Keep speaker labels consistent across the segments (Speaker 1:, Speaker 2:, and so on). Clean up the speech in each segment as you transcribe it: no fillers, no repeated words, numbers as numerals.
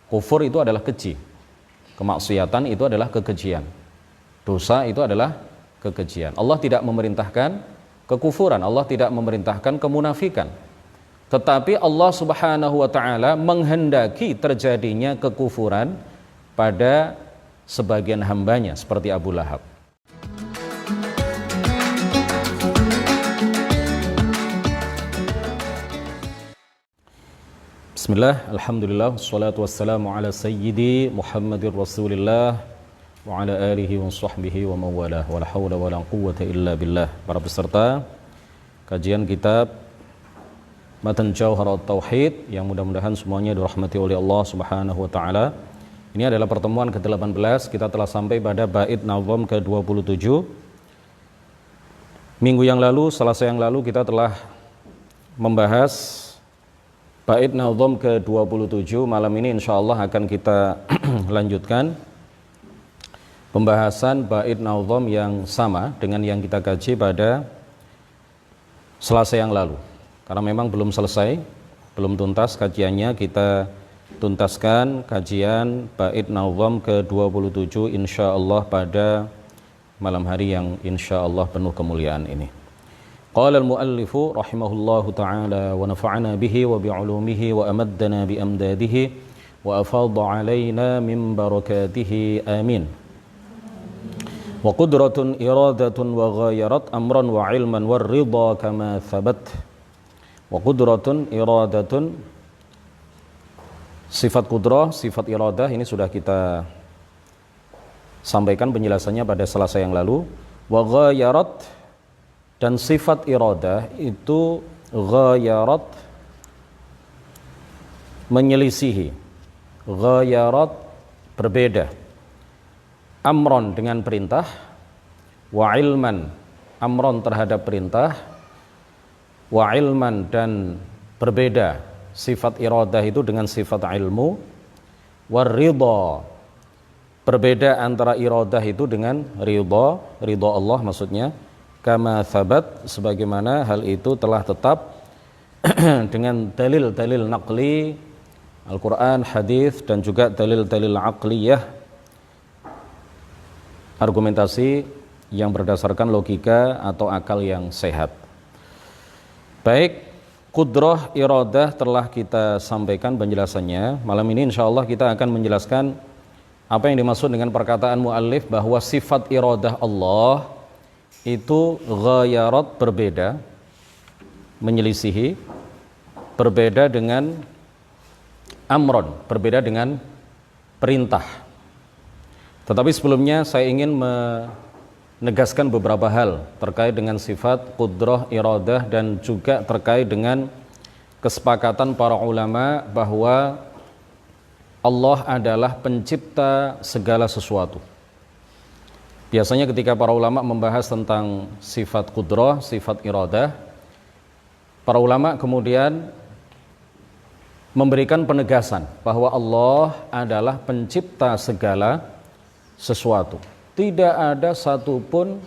Speaker 1: Kufur itu adalah keji. Kemaksiatan itu adalah kekejian. Dosa itu adalah kekejian. Allah tidak memerintahkan kekufuran, Allah tidak memerintahkan kemunafikan. Tetapi Allah Subhanahu wa taala menghendaki terjadinya kekufuran pada sebagian hambanya seperti Abu Lahab. Bismillah, alhamdulillah, wassalatu wassalamu ala sayyidi Muhammadir Rasulillah wa ala alihi wa sahbihi wa mawalah wa la hawla wa la quwwata illa billah. Para peserta kajian kitab Matan Jauharat Tauhid yang mudah-mudahan semuanya dirahmati oleh Allah Subhanahu wa taala. Ini adalah pertemuan ke-18, kita telah sampai pada bait nazam ke-27. Minggu yang lalu, Selasa yang lalu kita telah membahas bait nazam ke-27. Malam ini insyaallah akan kita lanjutkan pembahasan bait nazam yang sama dengan yang kita kaji pada Selasa yang lalu. Karena memang belum selesai, belum tuntas kajiannya, kita tuntaskan kajian bait nazam ke-27 insyaallah pada malam hari yang insyaallah penuh kemuliaan ini. Qala al-muallifu rahimahullahu ta'ala wa nafa'ana bihi wa bi'ulumihi wa amaddana bi amdadihi wa afadha alaina min barakatihi amin. Wa qudratun iradatun wa ghayarat amran wa ilman wa ridha kama thabat. Wa qudratun iradatun, sifat qudrah, sifat iradah ini sudah kita sampaikan penjelasannya pada Selasa yang lalu. Wa ghayarat, dan sifat iradah itu ghayarat, menyelisihi, ghayarat berbeda, amron dengan perintah, wa ilman, amron terhadap perintah, wa ilman dan berbeda sifat iradah itu dengan sifat ilmu, wa ridha, berbeda antara iradah itu dengan ridha, ridha Allah maksudnya, kama thabat, sebagaimana hal itu telah tetap dengan dalil-dalil naqli Al-Quran, hadis, dan juga dalil-dalil aqliyah, argumentasi yang berdasarkan logika atau akal yang sehat. Baik, qudrah iradah telah kita sampaikan penjelasannya. Malam ini insyaallah kita akan menjelaskan apa yang dimaksud dengan perkataan muallif bahwa sifat iradah Allah itu ghayarat berbeda, menyelisihi, berbeda dengan amron, berbeda dengan perintah. Tetapi sebelumnya saya ingin menegaskan beberapa hal terkait dengan sifat qudrah iradah dan juga terkait dengan kesepakatan para ulama bahwa Allah adalah pencipta segala sesuatu. Biasanya ketika para ulama membahas tentang sifat qudrah, sifat iradah, para ulama kemudian memberikan penegasan bahwa Allah adalah pencipta segala sesuatu. Tidak ada satupun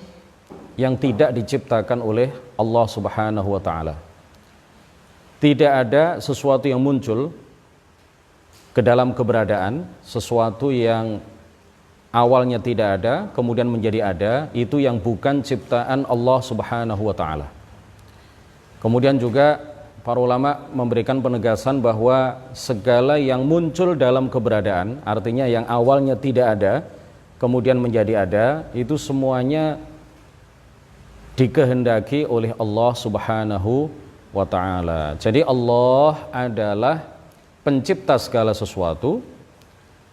Speaker 1: yang tidak diciptakan oleh Allah Subhanahu wa ta'ala. Tidak ada sesuatu yang muncul ke dalam keberadaan, sesuatu yang awalnya tidak ada, kemudian menjadi ada, itu yang bukan ciptaan Allah Subhanahu wa ta'ala. Kemudian juga para ulama memberikan penegasan bahwa segala yang muncul dalam keberadaan, artinya yang awalnya tidak ada, kemudian menjadi ada, itu semuanya dikehendaki oleh Allah Subhanahu wa ta'ala. Jadi Allah adalah pencipta segala sesuatu.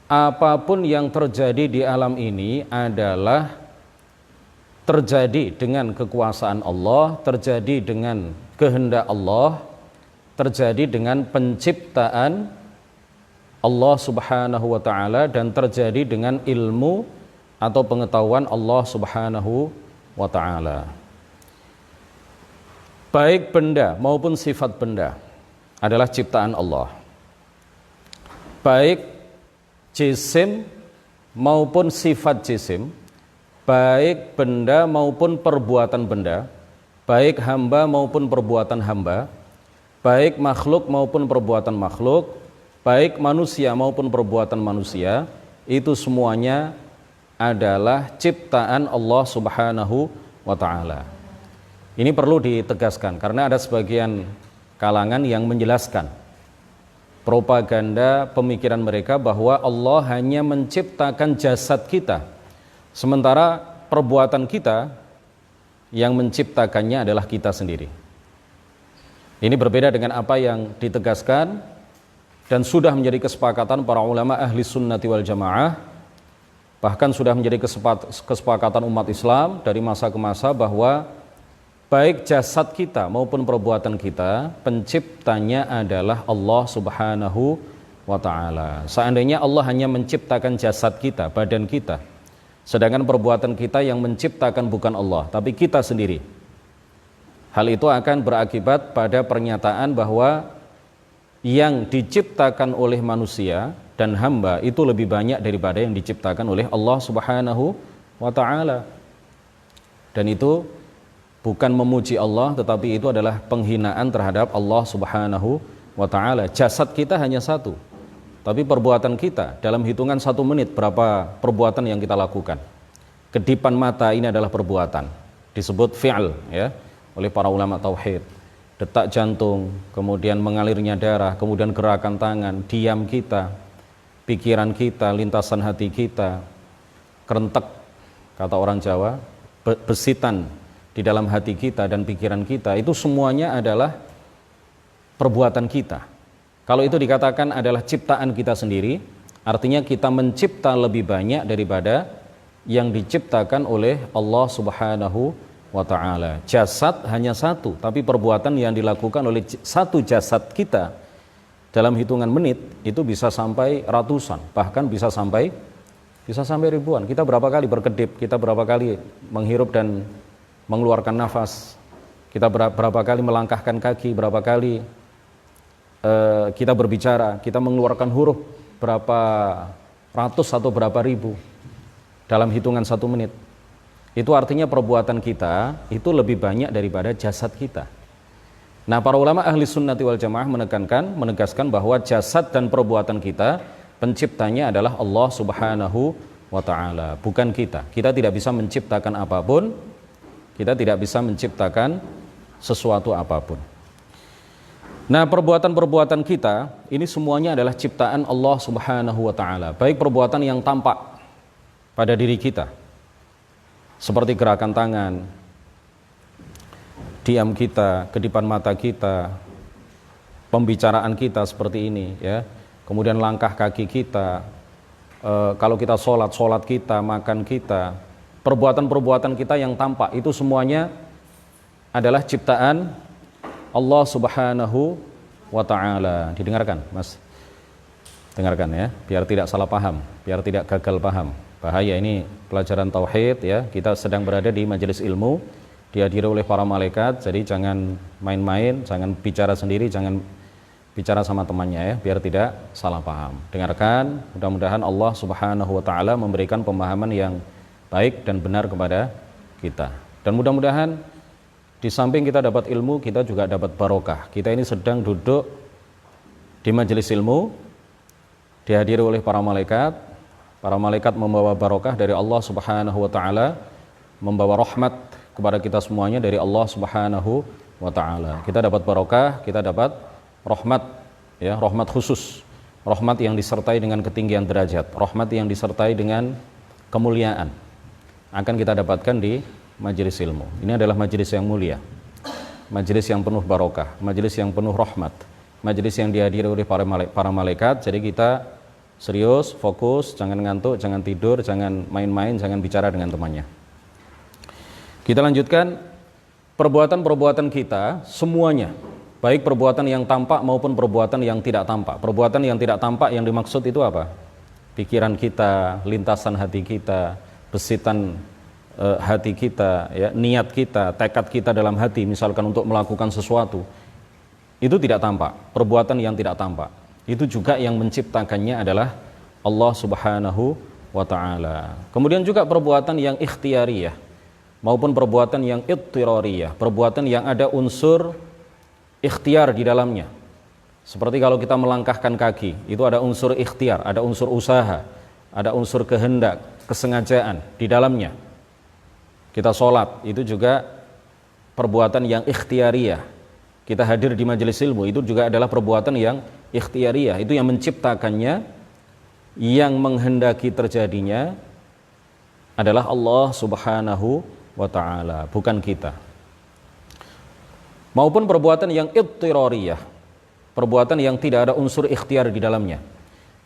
Speaker 1: Apapun yang terjadi di alam ini adalah terjadi dengan kekuasaan Allah, terjadi dengan kehendak Allah, terjadi dengan penciptaan Allah Subhanahu wa ta'ala, dan terjadi dengan ilmu atau pengetahuan Allah Subhanahu wa ta'ala. Baik benda maupun sifat benda adalah ciptaan Allah. Baik jisim maupun sifat jisim, baik benda maupun perbuatan benda, baik hamba maupun perbuatan hamba, baik makhluk maupun perbuatan makhluk, baik manusia maupun perbuatan manusia, itu semuanya adalah ciptaan Allah Subhanahu wa ta'ala. Ini perlu ditegaskan karena ada sebagian kalangan yang menjelaskan propaganda pemikiran mereka bahwa Allah hanya menciptakan jasad kita, sementara perbuatan kita yang menciptakannya adalah kita sendiri. Ini berbeda dengan apa yang ditegaskan dan sudah menjadi kesepakatan para ulama ahli sunnati wal jamaah, bahkan sudah menjadi kesepakatan umat Islam dari masa ke masa bahwa baik jasad kita maupun perbuatan kita, penciptanya adalah Allah Subhanahu wa ta'ala. Seandainya Allah hanya menciptakan jasad kita, badan kita, sedangkan perbuatan kita yang menciptakan bukan Allah, tapi kita sendiri, hal itu akan berakibat pada pernyataan bahwa yang diciptakan oleh manusia dan hamba itu lebih banyak daripada yang diciptakan oleh Allah Subhanahu wa ta'ala. Dan itu bukan memuji Allah, tetapi itu adalah penghinaan terhadap Allah Subhanahu wa ta'ala. Jasad kita hanya satu, tapi perbuatan kita dalam hitungan 1 menit berapa perbuatan yang kita lakukan. Kedipan mata ini adalah perbuatan, disebut fi'al ya oleh para ulama tauhid. Detak jantung, kemudian mengalirnya darah, kemudian gerakan tangan, diam kita, pikiran kita, lintasan hati kita, kerentek kata orang Jawa, besitan di dalam hati kita dan pikiran kita, itu semuanya adalah perbuatan kita. Kalau itu dikatakan adalah ciptaan kita sendiri, artinya kita mencipta lebih banyak daripada yang diciptakan oleh Allah Subhanahu wa ta'ala. Jasad hanya satu, tapi perbuatan yang dilakukan oleh satu jasad kita dalam hitungan menit itu bisa sampai ratusan, bahkan bisa sampai ribuan. Kita berapa kali berkedip, kita berapa kali menghirup dan mengeluarkan nafas, kita berapa kali melangkahkan kaki, berapa kali kita berbicara, kita mengeluarkan huruf berapa ratus atau berapa ribu dalam hitungan 1 menit. Itu artinya perbuatan kita itu lebih banyak daripada jasad kita. Nah, para ulama ahli sunnati wal jamaah menegaskan bahwa jasad dan perbuatan kita, penciptanya adalah Allah Subhanahu wa ta'ala, bukan kita. Kita tidak bisa menciptakan apapun, kita tidak bisa menciptakan sesuatu apapun. Nah, perbuatan-perbuatan kita ini semuanya adalah ciptaan Allah Subhanahu wa ta'ala, baik perbuatan yang tampak pada diri kita seperti gerakan tangan, diam kita, kedipan mata kita, pembicaraan kita seperti ini ya. Kemudian langkah kaki kita, kalau kita sholat kita, makan kita, perbuatan-perbuatan kita yang tampak itu semuanya adalah ciptaan Allah Subhanahu wa ta'ala. Didengarkan, Mas? Dengarkan ya, biar tidak salah paham, biar tidak gagal paham. Bahaya ini pelajaran tauhid ya. Kita sedang berada di majelis ilmu, dihadiri oleh para malaikat, jadi jangan main-main, jangan bicara sendiri, jangan bicara sama temannya ya, biar tidak salah paham. Dengarkan, mudah-mudahan Allah Subhanahu wa ta'ala memberikan pemahaman yang baik dan benar kepada kita. Dan mudah-mudahan di samping kita dapat ilmu, kita juga dapat barokah. Kita ini sedang duduk di majelis ilmu, dihadiri oleh para malaikat. Para malaikat membawa barokah dari Allah Subhanahu wa ta'ala, membawa rahmat kepada kita semuanya dari Allah Subhanahu wa ta'ala. Kita dapat barokah, kita dapat rahmat ya, rahmat khusus, rahmat yang disertai dengan ketinggian derajat, rahmat yang disertai dengan kemuliaan akan kita dapatkan di majelis ilmu. Ini adalah majelis yang mulia, majelis yang penuh barokah, majelis yang penuh rahmat, majelis yang dihadiri oleh para malaikat. Jadi kita serius, fokus, jangan ngantuk, jangan tidur, jangan main-main, jangan bicara dengan temannya. Kita lanjutkan perbuatan-perbuatan kita semuanya, baik perbuatan yang tampak maupun perbuatan yang tidak tampak. Perbuatan yang tidak tampak yang dimaksud itu apa? Pikiran kita, lintasan hati kita, besitan hati kita, ya, niat kita, tekad kita dalam hati, misalkan untuk melakukan sesuatu, itu tidak tampak. Perbuatan yang tidak tampak itu juga yang menciptakannya adalah Allah Subhanahu wa ta'ala. Kemudian juga perbuatan yang ikhtiyariyah maupun perbuatan yang ittirariyah, perbuatan yang ada unsur ikhtiar di dalamnya. Seperti kalau kita melangkahkan kaki, itu ada unsur ikhtiar, ada unsur usaha, ada unsur kehendak, kesengajaan di dalamnya. Kita sholat, itu juga perbuatan yang ikhtiariyah. Kita hadir di majelis ilmu, itu juga adalah perbuatan yang ikhtiariyah. Itu yang menciptakannya, yang menghendaki terjadinya adalah Allah Subhanahu wa ta'ala, bukan kita. Maupun perbuatan yang idtirariyah, perbuatan yang tidak ada unsur ikhtiar di dalamnya,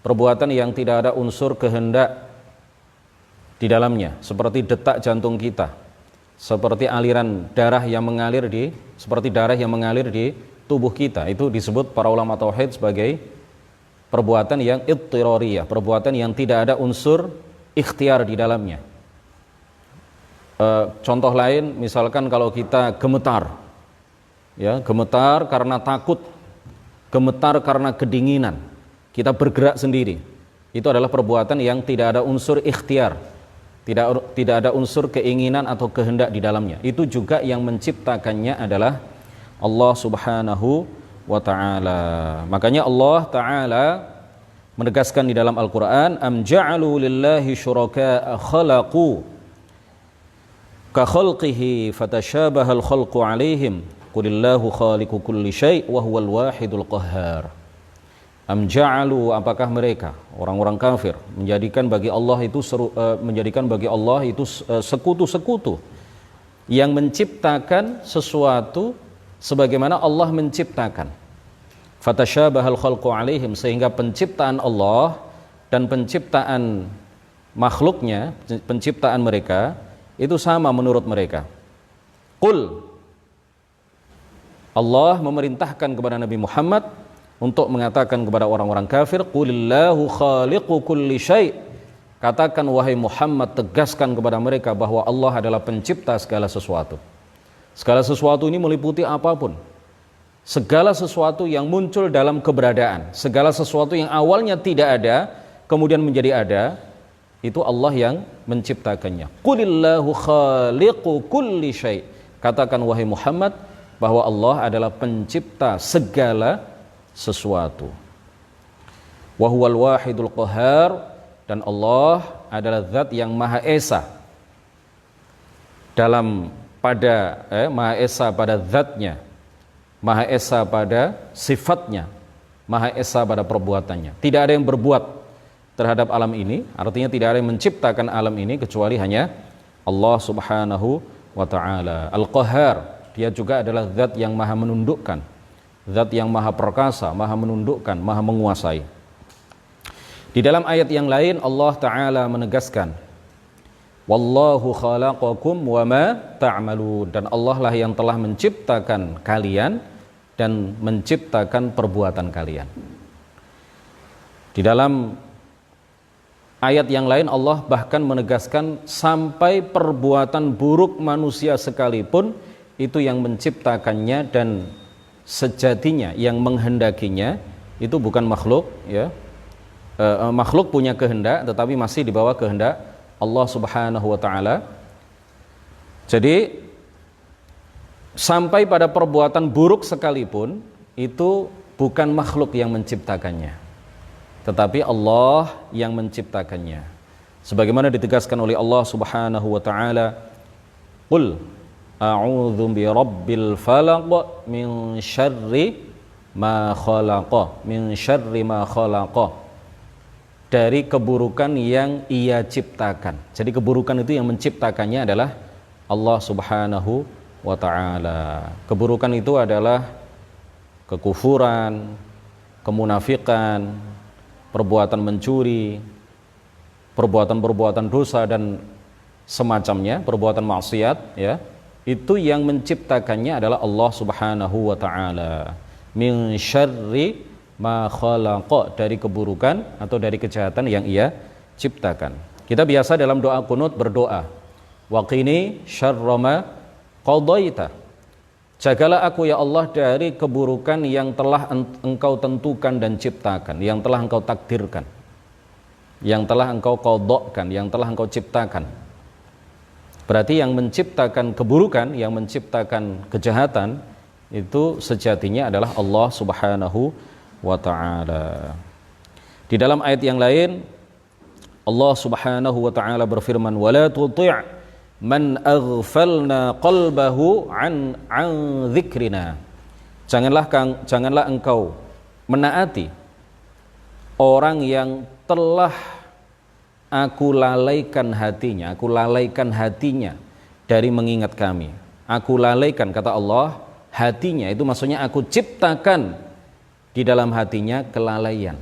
Speaker 1: perbuatan yang tidak ada unsur kehendak di dalamnya, seperti detak jantung kita, seperti aliran darah yang mengalir seperti darah yang mengalir di tubuh kita. Itu disebut para ulama tauhid sebagai perbuatan yang idtirariyah, perbuatan yang tidak ada unsur ikhtiar di dalamnya. Contoh lain, misalkan kalau kita gemetar, ya, gemetar karena takut, gemetar karena kedinginan, kita bergerak sendiri, itu adalah perbuatan yang tidak ada unsur ikhtiar, tidak ada unsur keinginan atau kehendak di dalamnya. Itu juga yang menciptakannya adalah Allah Subhanahu wa ta'ala. Makanya Allah ta'ala menegaskan di dalam Al-Quran, am ja'alu lillahi syuraka'a khalaqu ka khalqihi fatashabahal khalqu alaihim qulillahu khaliqu kulli syai' wa huwal wahidul qahhar. Am ja'alu, apakah mereka orang-orang kafir menjadikan bagi Allah itu sekutu-sekutu yang menciptakan sesuatu sebagaimana Allah menciptakan. Fatashabahal khalqu alaihim, sehingga penciptaan Allah dan penciptaan makhluknya, penciptaan mereka itu sama menurut mereka. Qul, Allah memerintahkan kepada Nabi Muhammad untuk mengatakan kepada orang-orang kafir, qulillahu khaliqu kulli syai', katakan wahai Muhammad, tegaskan kepada mereka bahwa Allah adalah pencipta segala sesuatu. Segala sesuatu ini meliputi apapun, segala sesuatu yang muncul dalam keberadaan, segala sesuatu yang awalnya tidak ada kemudian menjadi ada, itu Allah yang menciptakannya. Qulillahu khaliqu kulli syai', katakan wahai Muhammad bahwa Allah adalah pencipta segala sesuatu. Wa huwal wahidul qahhar, dan Allah adalah zat yang Maha Esa Maha Esa pada zatnya, Maha Esa pada sifatnya, Maha Esa pada perbuatannya. Tidak ada yang berbuat terhadap alam ini, artinya tidak ada yang menciptakan alam ini kecuali hanya Allah Subhanahu wa ta'ala. Al-Qahhar, dia juga adalah zat yang maha menundukkan, zat yang maha perkasa, maha menundukkan, maha menguasai. Di dalam ayat yang lain Allah Ta'ala menegaskan, wallahu khalaqakum wa ma ta'malun, dan Allah lah yang telah menciptakan kalian dan menciptakan perbuatan kalian. Di dalam ayat yang lain Allah bahkan menegaskan sampai perbuatan buruk manusia sekalipun itu yang menciptakannya dan sejatinya yang menghendakinya itu bukan makhluk, ya. Makhluk punya kehendak tetapi masih di bawah kehendak Allah Subhanahu wa ta'ala. Jadi sampai pada perbuatan buruk sekalipun itu bukan makhluk yang menciptakannya, tetapi Allah yang menciptakannya. Sebagaimana ditegaskan oleh Allah Subhanahu wa ta'ala, qul a'udzu birabbil falaq min syarri ma khalaqa, min syarri ma khalaqa, dari keburukan yang Ia ciptakan. Jadi keburukan itu yang menciptakannya adalah Allah Subhanahu wa ta'ala. Keburukan itu adalah kekufuran, kemunafikan, perbuatan mencuri, perbuatan-perbuatan dosa dan semacamnya, perbuatan maksiat, ya. Itu yang menciptakannya adalah Allah Subhanahu wa ta'ala. Min syarri ma khalaqa, dari keburukan atau dari kejahatan yang Ia ciptakan. Kita biasa dalam doa kunut berdoa, waqini syarra ma qadaita, jagalah aku ya Allah dari keburukan yang telah Engkau tentukan dan ciptakan, yang telah Engkau takdirkan, yang telah Engkau qadhakan, yang telah Engkau ciptakan. Berarti yang menciptakan keburukan, yang menciptakan kejahatan itu sejatinya adalah Allah Subhanahu wa ta'ala. Di dalam ayat yang lain Allah Subhanahu wa ta'ala berfirman, "Wala tuti' man aghfalna qalbahu an dzikrina." Janganlah engkau menaati orang yang telah aku lalaikan hatinya dari mengingat kami. Aku lalaikan, kata Allah, hatinya, itu maksudnya aku ciptakan di dalam hatinya kelalaian.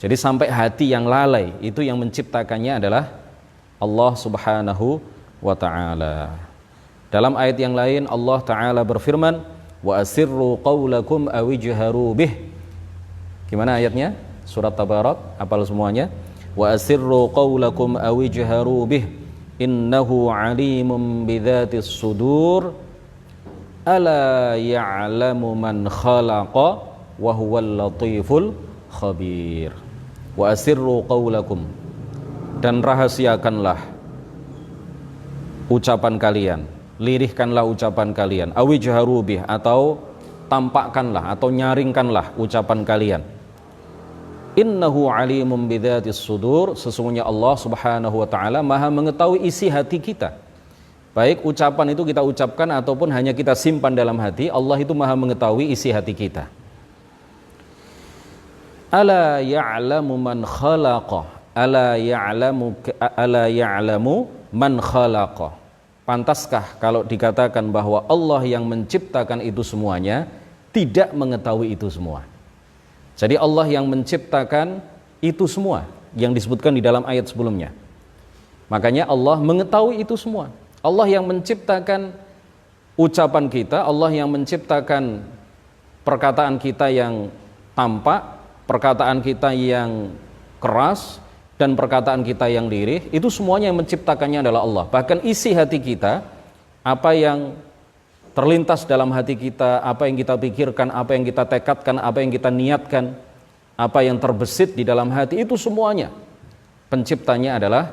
Speaker 1: Jadi sampai hati yang lalai, itu yang menciptakannya adalah Allah Subhanahu wa ta'ala. Dalam ayat yang lain Allah ta'ala berfirman, "Wa asirru qawlakum awijharu bih." Gimana ayatnya? Surat Tabarak, hafal semuanya. "Wa asirru qawlakum awijharu bih innahu alimun bidzatis sudur ala ya'lamu man khalaqa wa huwal latiful khabir." Wa asirru qawlakum, dan rahasiakanlah ucapan kalian, lirihkanlah ucapan kalian, awijharu bih, atau tampakkanlah atau nyaringkanlah ucapan kalian. Innahu alimun bidzatis sudur, sesungguhnya Allah Subhanahu wa ta'ala maha mengetahui isi hati kita. Baik ucapan itu kita ucapkan ataupun hanya kita simpan dalam hati, Allah itu maha mengetahui isi hati kita. Ala ya'lamu man khalaqa, ala ya'lamu man khalaqa. Pantaskah kalau dikatakan bahwa Allah yang menciptakan itu semuanya tidak mengetahui itu semua? Jadi Allah yang menciptakan itu semua yang disebutkan di dalam ayat sebelumnya. Makanya Allah mengetahui itu semua. Allah yang menciptakan ucapan kita, Allah yang menciptakan perkataan kita yang tampak, perkataan kita yang keras, dan perkataan kita yang lirih, itu semuanya yang menciptakannya adalah Allah. Bahkan isi hati kita, apa yang terlintas dalam hati kita, apa yang kita pikirkan, apa yang kita tekadkan, apa yang kita niatkan, apa yang terbesit di dalam hati, itu semuanya penciptanya adalah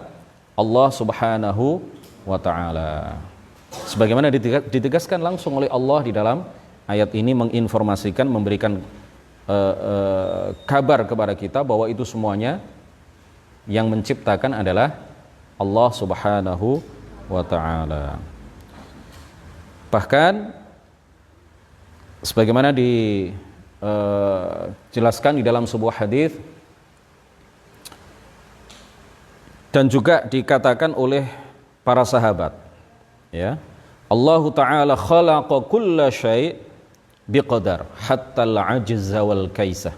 Speaker 1: Allah Subhanahu wa ta'ala. Sebagaimana ditegaskan langsung oleh Allah di dalam ayat ini, menginformasikan, memberikan kabar kepada kita bahwa itu semuanya yang menciptakan adalah Allah Subhanahu wa ta'ala. Bahkan sebagaimana dijelaskan di dalam sebuah hadis dan juga dikatakan oleh para sahabat, ya, Allah Ta'ala khalaqa kulla syai' biqadar hatta al-ajza wal kaisah.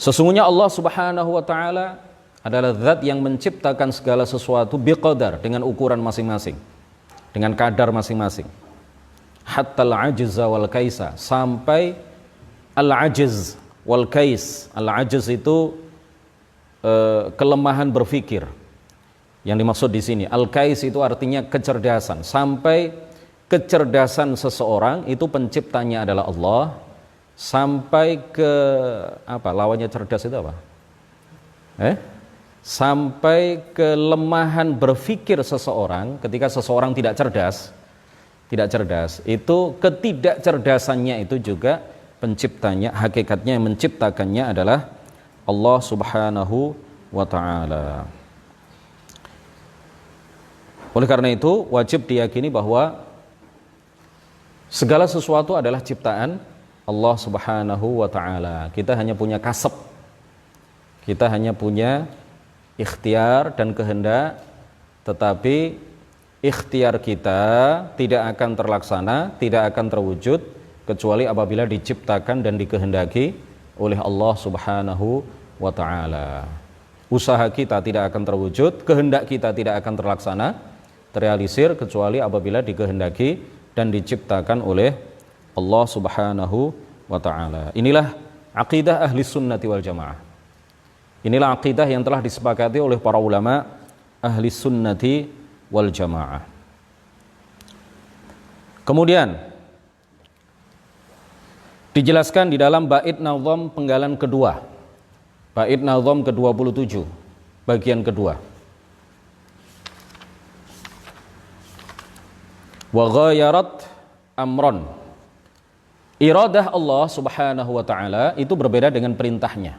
Speaker 1: Sesungguhnya Allah Subhanahu wa ta'ala adalah zat yang menciptakan segala sesuatu biqadar, dengan ukuran masing-masing, dengan kadar masing-masing. Hatta al-ajza wal kaisah, sampai al-ajz wal kais. Al-ajz itu kelemahan berpikir yang dimaksud di sini. Al-kais itu artinya kecerdasan. Sampai kecerdasan seseorang itu penciptanya adalah Allah, sampai ke lawannya cerdas itu apa? Sampai kelemahan berpikir seseorang, ketika seseorang tidak cerdas, itu ketidakcerdasannya itu juga penciptanya, hakikatnya yang menciptakannya adalah Allah Subhanahu wa ta'ala. Oleh karena itu wajib diyakini bahwa segala sesuatu adalah ciptaan Allah Subhanahu wa ta'ala. Kita hanya punya kasab, kita hanya punya ikhtiar dan kehendak, tetapi ikhtiar kita tidak akan terlaksana, tidak akan terwujud kecuali apabila diciptakan dan dikehendaki oleh Allah Subhanahu wa ta'ala. Usaha kita tidak akan terwujud, kehendak kita tidak akan terlaksana, terrealisir kecuali apabila dikehendaki dan diciptakan oleh Allah Subhanahu wa ta'ala. Inilah aqidah ahli sunnati wal jamaah. Inilah aqidah yang telah disepakati oleh para ulama ahli sunnati wal jamaah. Kemudian dijelaskan di dalam bait nazam penggalan kedua, bait nazam ke-27, bagian kedua. Wa ghayarat amron Iradah Allah Subhanahu wa taala itu berbeda dengan perintahnya.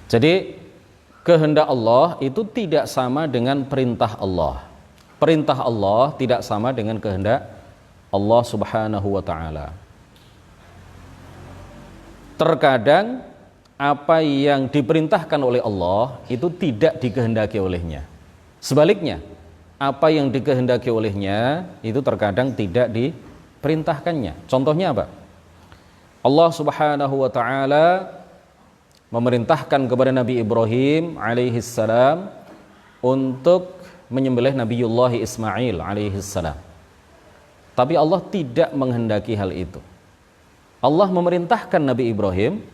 Speaker 1: Jadi kehendak Allah itu tidak sama dengan perintah Allah. Perintah Allah tidak sama dengan kehendak Allah Subhanahu wa taala. Terkadang apa yang diperintahkan oleh Allah itu tidak dikehendaki olehnya. Sebaliknya, apa yang dikehendaki olehnya itu terkadang tidak diperintahkannya. Contohnya apa? Allah Subhanahu wa taala memerintahkan kepada Nabi Ibrahim alaihi salam untuk menyembelih Nabiullah Ismail alaihi salam. Tapi Allah tidak menghendaki hal itu. Allah memerintahkan Nabi Ibrahim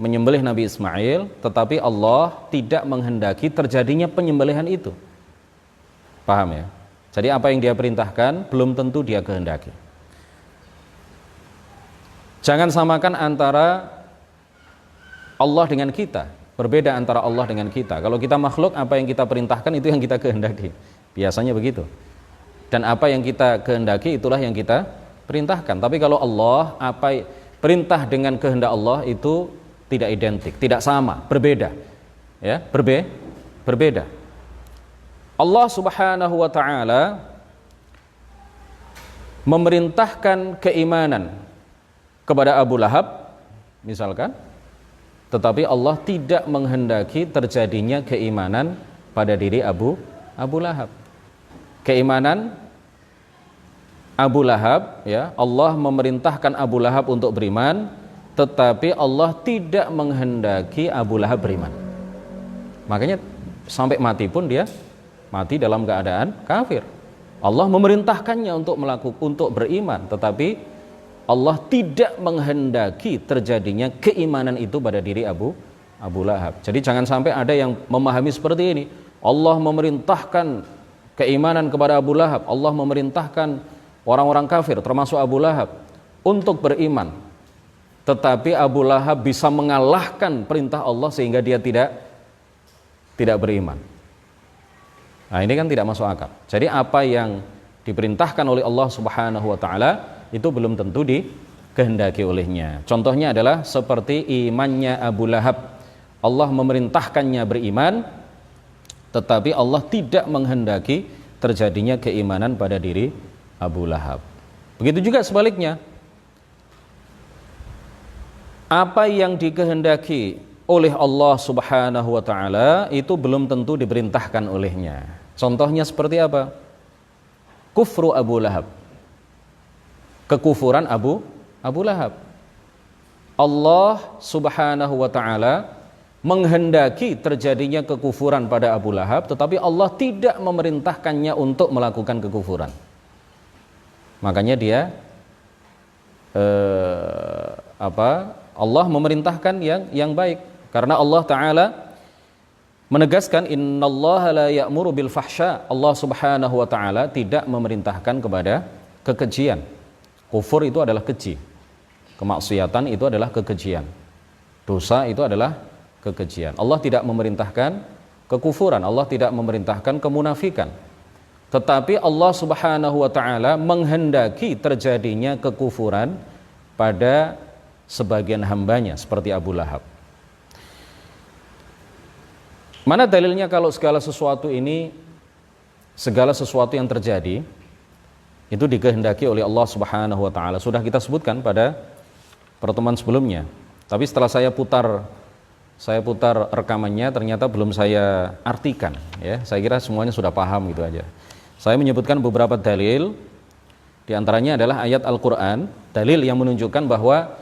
Speaker 1: menyembelih Nabi Ismail, tetapi Allah tidak menghendaki terjadinya penyembelihan itu. Paham ya? Jadi apa yang dia perintahkan belum tentu dia kehendaki. Jangan samakan antara Allah dengan kita. Berbeda antara Allah dengan kita. Kalau kita makhluk, apa yang kita perintahkan itu yang kita kehendaki. Biasanya begitu. Dan apa yang kita kehendaki itulah yang kita perintahkan. Tapi kalau Allah, perintah dengan kehendak Allah itu tidak identik, tidak sama, berbeda. Ya, berbeda. Allah Subhanahu wa taala memerintahkan keimanan kepada Abu Lahab misalkan, tetapi Allah tidak menghendaki terjadinya keimanan pada diri Abu Lahab. Keimanan Abu Lahab, ya, Allah memerintahkan Abu Lahab untuk beriman, tetapi Allah tidak menghendaki Abu Lahab beriman. Makanya sampai mati pun dia mati dalam keadaan kafir. Allah memerintahkannya untuk beriman, tetapi Allah tidak menghendaki terjadinya keimanan itu pada diri Abu Lahab. Jadi jangan sampai ada yang memahami seperti ini. Allah memerintahkan keimanan kepada Abu Lahab, Allah memerintahkan orang-orang kafir termasuk Abu Lahab untuk beriman, tetapi Abu Lahab bisa mengalahkan perintah Allah sehingga dia tidak beriman. Nah, ini kan tidak masuk akal. Jadi apa yang diperintahkan oleh Allah Subhanahu wa taala itu belum tentu dikehendaki olehnya. Contohnya adalah seperti imannya Abu Lahab. Allah memerintahkannya beriman, tetapi Allah tidak menghendaki terjadinya keimanan pada diri Abu Lahab. Begitu juga sebaliknya. Apa yang dikehendaki oleh Allah Subhanahu wa taala itu belum tentu diperintahkan olehnya. Contohnya seperti apa? Kufru Abu Lahab. Kekufuran Abu Lahab. Allah Subhanahu wa taala menghendaki terjadinya kekufuran pada Abu Lahab, tetapi Allah tidak memerintahkannya untuk melakukan kekufuran. Makanya dia Allah memerintahkan yang baik, karena Allah taala menegaskan innallaha la ya'muru bil fahsya. Allah Subhanahu wa taala tidak memerintahkan kepada kekejian. Kufur itu adalah keji. Kemaksiatan itu adalah kekejian. Dosa itu adalah kekejian. Allah tidak memerintahkan kekufuran, Allah tidak memerintahkan kemunafikan. Tetapi Allah Subhanahu wa taala menghendaki terjadinya kekufuran pada sebagian hambanya seperti Abu Lahab. Mana dalilnya kalau segala sesuatu yang terjadi itu dikehendaki oleh Allah Subhanahu wa taala? Sudah kita sebutkan pada pertemuan sebelumnya. Tapi setelah saya putar rekamannya, ternyata belum saya artikan, ya. Saya kira semuanya sudah paham gitu aja. Saya menyebutkan beberapa dalil, di antaranya adalah ayat Al-Qur'an, dalil yang menunjukkan bahwa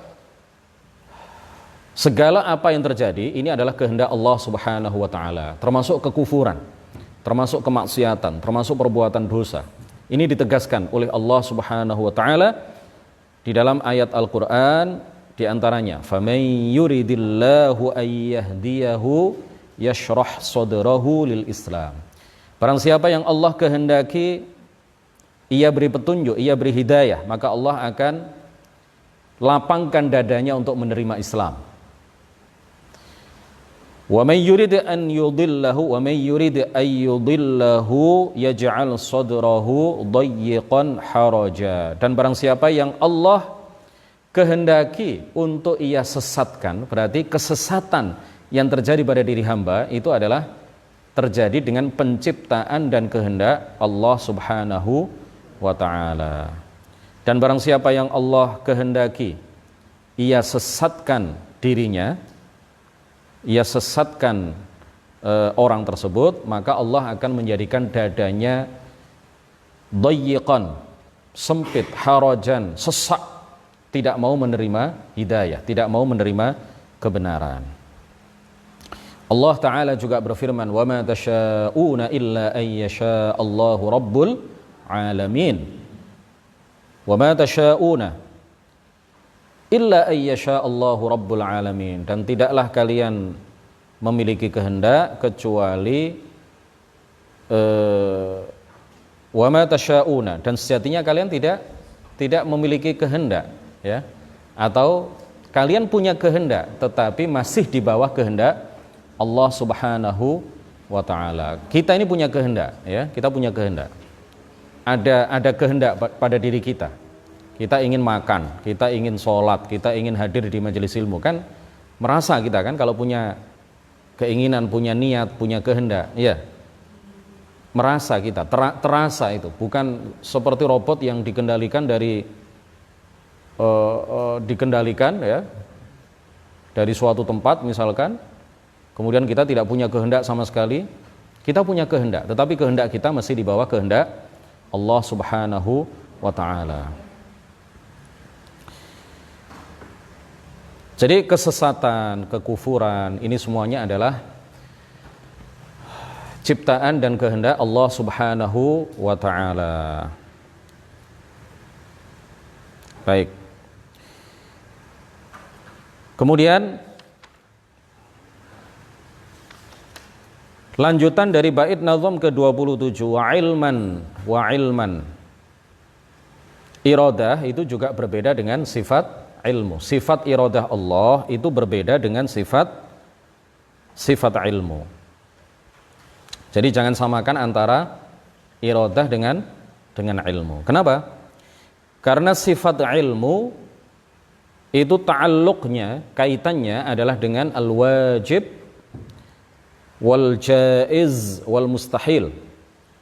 Speaker 1: segala apa yang terjadi ini adalah kehendak Allah Subhanahu wa taala, termasuk kekufuran, termasuk kemaksiatan, termasuk perbuatan dosa. Ini ditegaskan oleh Allah Subhanahu wa taala di dalam ayat Al-Qur'an, di antaranya faman yuridillahu ayyahdiyahu yashrah sadrahu lil Islam. Barang siapa yang Allah kehendaki ia beri petunjuk, ia beri hidayah, maka Allah akan lapangkan dadanya untuk menerima Islam. Wa may yurid an yudillahu wa may yurid ay yudillahu yaj'al sadrahu dayyiqan haraja. Dan barang siapa yang Allah kehendaki untuk ia sesatkan, berarti kesesatan yang terjadi pada diri hamba itu adalah terjadi dengan penciptaan dan kehendak Allah Subhanahu wa ta'ala. Dan barang siapa yang Allah kehendaki ia sesatkan dirinya, ia sesatkan orang tersebut, maka Allah akan menjadikan dadanya dayyiqan, sempit, harajan, sesak, tidak mau menerima hidayah, tidak mau menerima kebenaran. Allah Ta'ala juga berfirman, wa ma tasyauna illa ayyasha Allahu rabbul alamin. Wa ma tasyauna illa ayyasha Allahu rabbul alamin. Dan tidaklah kalian memiliki kehendak kecuali wa ma tasyauna, dan sejatinya kalian tidak memiliki kehendak, ya, atau kalian punya kehendak tetapi masih di bawah kehendak Allah Subhanahu wa ta'ala. Kita ini punya kehendak, ya, kita punya kehendak. Ada kehendak pada diri kita. Kita ingin makan, kita ingin sholat, kita ingin hadir di majelis ilmu, kan merasa kita kan kalau punya keinginan, punya niat, punya kehendak, ya, merasa kita, terasa itu, bukan seperti robot yang dikendalikan ya, dari suatu tempat misalkan, kemudian kita tidak punya kehendak sama sekali. Kita punya kehendak, tetapi kehendak kita masih di bawah kehendak Allah Subhanahu wa ta'ala. Jadi kesesatan, kekufuran, ini semuanya adalah ciptaan dan kehendak Allah Subhanahu wa ta'ala. Baik. Kemudian lanjutan dari bait nazam ke-27, wa ilman. Iradah itu juga berbeda dengan sifat ilmu. Sifat iradah Allah itu berbeda dengan sifat ilmu. Jadi jangan samakan antara iradah dengan ilmu. Kenapa? Karena sifat ilmu itu ta'alluqnya, kaitannya adalah dengan al-wajib wal jaiz wal mustahil.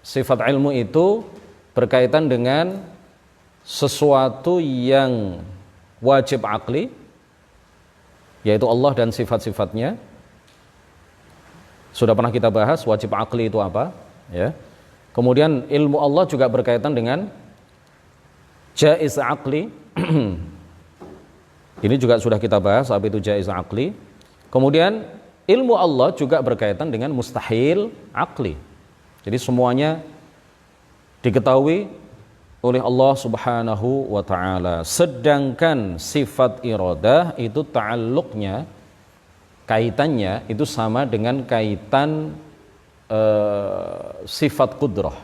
Speaker 1: Sifat ilmu itu berkaitan dengan sesuatu yang wajib akli, yaitu Allah dan sifat-sifatnya. Sudah pernah kita bahas wajib akli itu apa, ya. Kemudian ilmu Allah juga berkaitan dengan jaiz akli. Ini juga sudah kita bahas apa itu jaiz akli. Kemudian ilmu Allah juga berkaitan dengan mustahil akli. Jadi semuanya diketahui oleh Allah Subhanahu wa ta'ala. Sedangkan sifat iradah itu ta'alluqnya, kaitannya itu sama dengan kaitan sifat qudrah,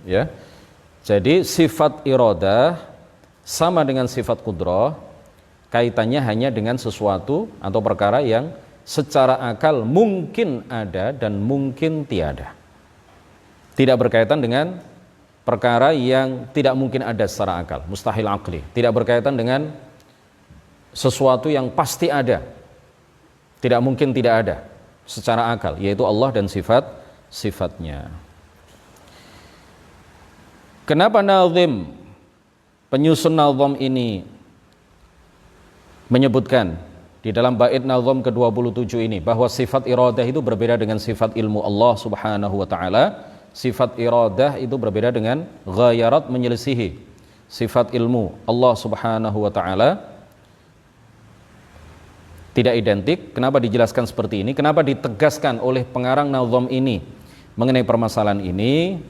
Speaker 1: ya. Jadi sifat iradah sama dengan sifat qudrah, kaitannya hanya dengan sesuatu atau perkara yang secara akal mungkin ada dan mungkin tiada. Tidak berkaitan dengan perkara yang tidak mungkin ada secara akal, mustahil akli. Tidak berkaitan dengan sesuatu yang pasti ada, tidak mungkin tidak ada secara akal, yaitu Allah dan sifat-sifatnya. Kenapa nazim, penyusun nazam ini menyebutkan di dalam bait nazam ke-27 ini bahwa sifat iradah itu berbeda dengan sifat ilmu Allah Subhanahu wa ta'ala. Sifat iradah itu berbeda dengan ghayarat, menyelisihi. Sifat ilmu Allah Subhanahu wa ta'ala tidak identik. Kenapa dijelaskan seperti ini? Kenapa ditegaskan oleh pengarang nazam ini mengenai permasalahan ini?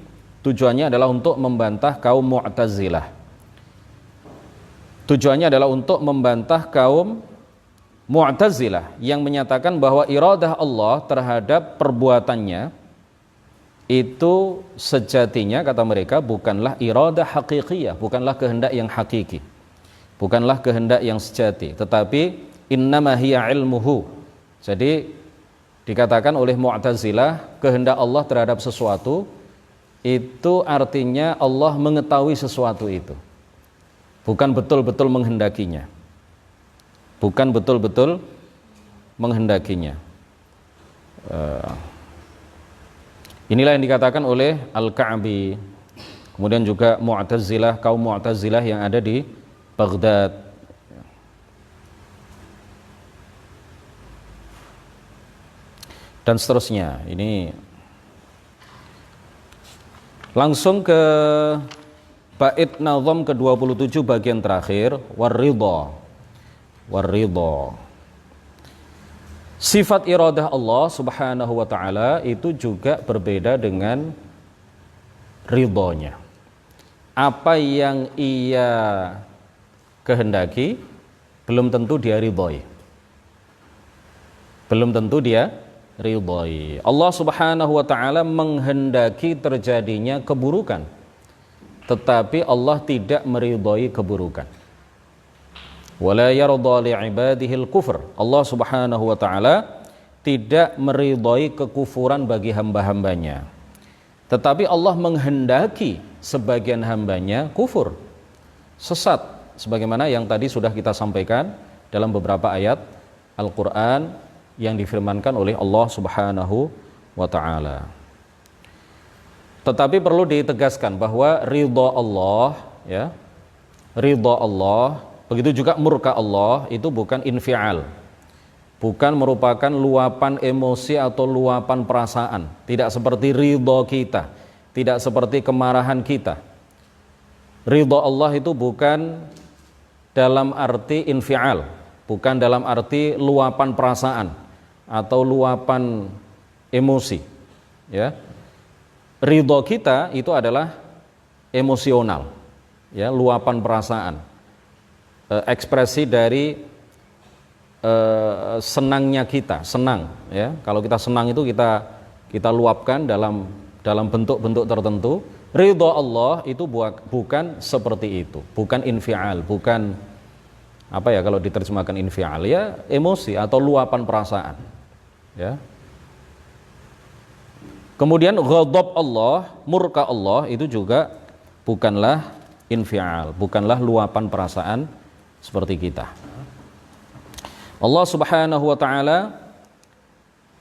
Speaker 1: Tujuannya adalah untuk membantah kaum Mu'tazilah. Tujuannya adalah untuk membantah kaum Mu'tazilah yang menyatakan bahwa iradah Allah terhadap perbuatannya itu sejatinya, kata mereka, bukanlah iradah hakikiyah, bukanlah kehendak yang hakiki, bukanlah kehendak yang sejati, tetapi innama hiya ilmuhu. Jadi Dikatakan oleh Mu'tazilah, kehendak Allah terhadap sesuatu itu artinya Allah mengetahui sesuatu itu, bukan betul-betul menghendakinya. Bukan betul-betul menghendakinya. Inilah yang dikatakan oleh Al-Ka'bi, kemudian juga Mu'tazilah, kaum Mu'tazilah yang ada di Baghdad. Dan seterusnya. Ini langsung ke bait nazam ke-27 bagian terakhir, war-ridha. War-ridha. Sifat iradah Allah Subhanahu wa taala itu juga berbeda dengan ridhonya. Apa yang ia kehendaki belum tentu dia ridhoi. Belum tentu dia ridhoi. Allah Subhanahu wa taala menghendaki terjadinya keburukan, tetapi Allah tidak meridhoi keburukan. Wala yarda li'ibadihil kufr. Allah Subhanahu wa taala tidak meridhoi kekufuran bagi hamba-hambanya. Tetapi Allah menghendaki sebagian hambanya kufur, sesat, sebagaimana yang tadi sudah kita sampaikan dalam beberapa ayat Al-Qur'an yang difirmankan oleh Allah Subhanahu wa taala. Tetapi perlu ditegaskan bahwa ridha Allah, ya, ridha Allah, begitu juga murka Allah itu bukan infial, bukan merupakan luapan emosi atau luapan perasaan, tidak seperti ridha kita, tidak seperti kemarahan kita. Ridha Allah itu bukan dalam arti infial, bukan dalam arti luapan perasaan atau luapan emosi, ya. Ridho kita itu adalah emosional, ya, luapan perasaan, ekspresi dari senangnya kita, senang, ya. Kalau kita senang itu kita luapkan dalam bentuk-bentuk tertentu. Ridho Allah itu bukan seperti itu, bukan infial, bukan apa ya kalau diterjemahkan infial, ya emosi atau luapan perasaan, ya. Kemudian ghadab Allah, murka Allah itu juga bukanlah infial, bukanlah luapan perasaan seperti kita. Allah Subhanahu wa taala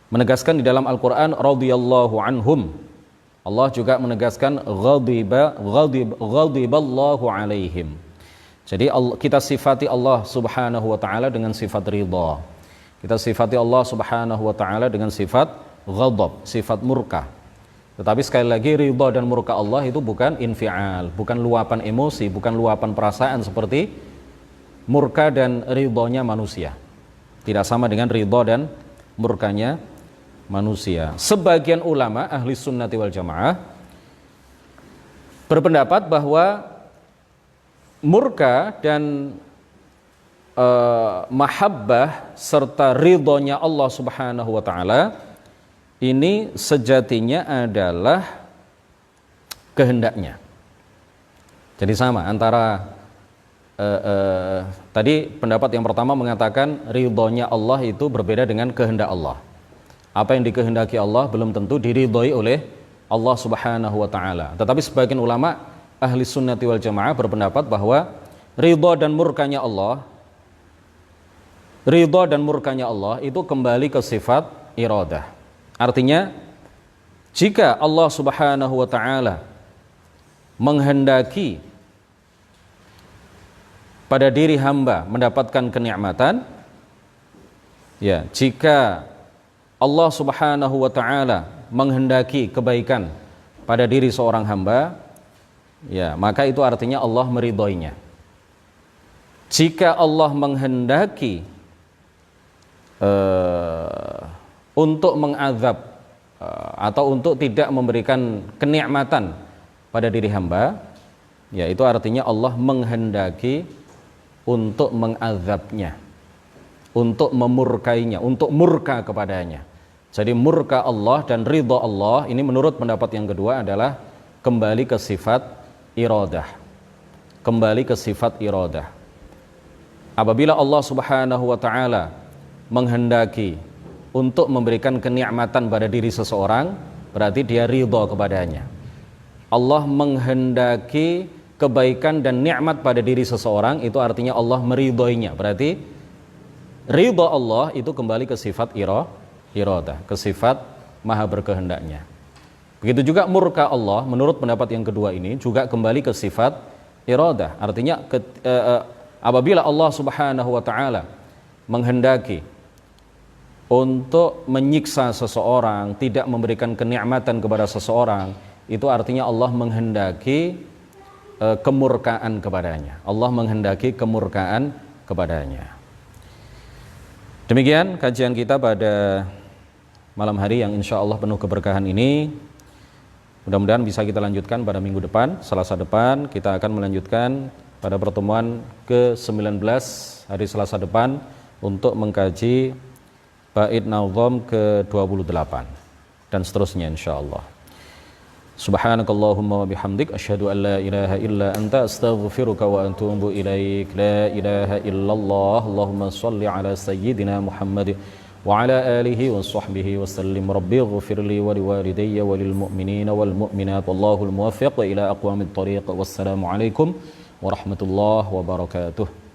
Speaker 1: menegaskan di dalam Al-Qur'an radhiyallahu anhum. Allah juga menegaskan ghadiballahu alaihim. Jadi kita sifati Allah Subhanahu wa taala dengan sifat ridha. Kita sifati Allah Subhanahu wa taala dengan sifat ghadab, sifat murka. Tetapi sekali lagi ridha dan murka Allah itu bukan infial, bukan luapan emosi, bukan luapan perasaan seperti murka dan ridhonya manusia. Tidak sama dengan ridha dan murkanya manusia. Sebagian ulama ahli sunnati wal jamaah berpendapat bahwa murka dan mahabbah serta ridhonya Allah Subhanahu wa taala ini sejatinya adalah kehendaknya. Jadi sama antara tadi pendapat yang pertama mengatakan ridhonya Allah itu berbeda dengan kehendak Allah. Apa yang dikehendaki Allah belum tentu diridhoi oleh Allah Subhanahu wa taala. Tetapi sebagian ulama ahli sunnati wal jamaah berpendapat bahwa ridha dan murkanya Allah itu kembali ke sifat iradah. Artinya jika Allah Subhanahu wa taala menghendaki pada diri hamba mendapatkan kenikmatan, ya, jika Allah Subhanahu wa taala menghendaki kebaikan pada diri seorang hamba, ya, maka itu artinya Allah meridhoinya. Jika Allah menghendaki untuk mengazab atau untuk tidak memberikan kenikmatan pada diri hamba, ya, itu artinya Allah menghendaki untuk mengazabnya, untuk memurkainya, untuk murka kepadanya. Jadi murka Allah dan ridha Allah ini menurut pendapat yang kedua adalah kembali ke sifat iradah. Kembali ke sifat iradah. Apabila Allah Subhanahu wa taala menghendaki untuk memberikan kenikmatan pada diri seseorang, berarti dia ridha kepadanya. Allah menghendaki kebaikan dan nikmat pada diri seseorang, itu artinya Allah meridhoinya. Berarti ridha Allah itu kembali ke sifat iradah, ke sifat maha berkehendaknya. Begitu juga murka Allah, menurut pendapat yang kedua ini juga kembali ke sifat iradah. Artinya apabila Allah Subhanahu wa taala menghendaki untuk menyiksa seseorang, tidak memberikan kenikmatan kepada seseorang, itu artinya Allah menghendaki kemurkaan kepadanya. Allah menghendaki kemurkaan kepadanya. Demikian kajian kita pada malam hari yang insya Allah penuh keberkahan ini. Mudah-mudahan bisa kita lanjutkan pada minggu depan, Selasa depan. Kita akan melanjutkan pada pertemuan ke-19 hari Selasa depan untuk mengkaji bait nazam ke-28 dan seterusnya insyaallah. Subhanakallahumma wa bihamdik asyhadu an la ilaha illa anta astaghfiruka wa atubu ilaik. La ilaha illallah. Allahumma shalli ala sayyidina Muhammad wa ala alihi wa sahbihi wa sallim. Rabbi ighfirli wa liwalidayya wa lil mu'minina wal mu'minat. Wallahul muwaffiq ila aqwamit thariq. Wassalamu alaikum warahmatullahi wabarakatuh.